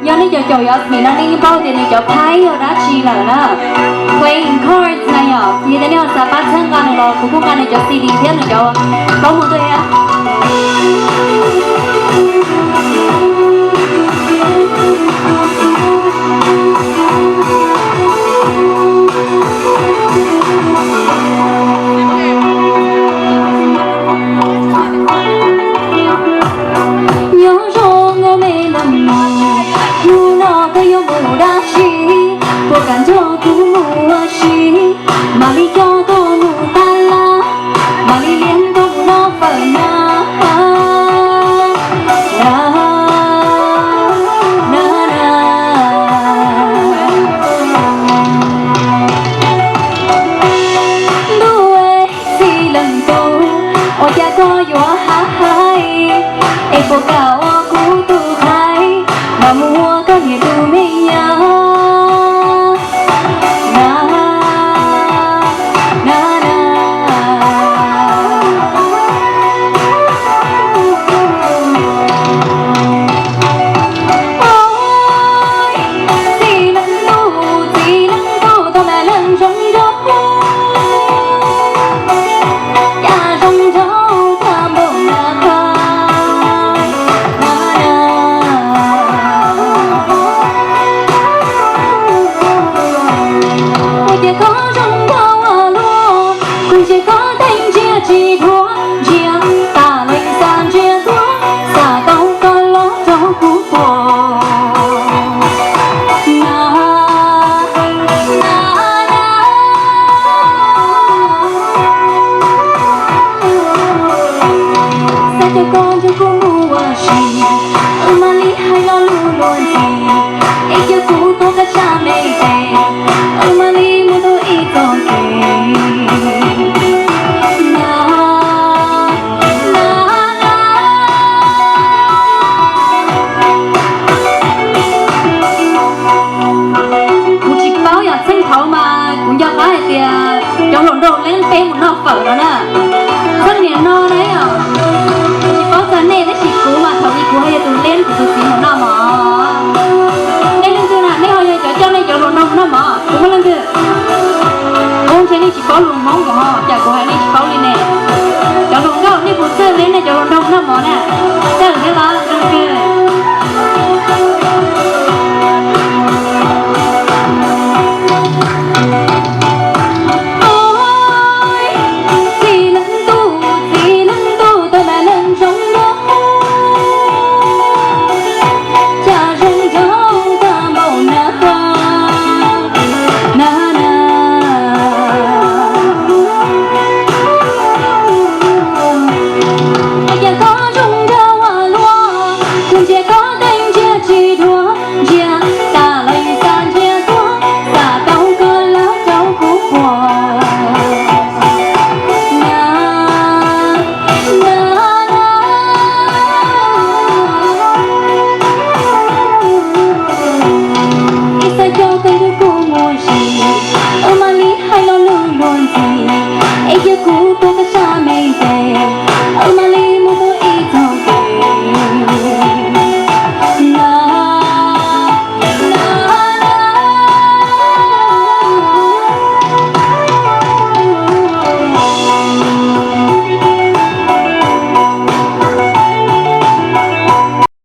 有你就有你那另一包的你就拍有那去了呢。欢迎 Court 那样，你的那啥把参加的了，不过干的就 CD 天的就保姆队呀。我感觉古木啊西，马里叫多木达拉，马里连多木老粉呀，路诶西冷多，我家多有哈嗨，诶不搞我孤独嗨，那么我跟你都没有。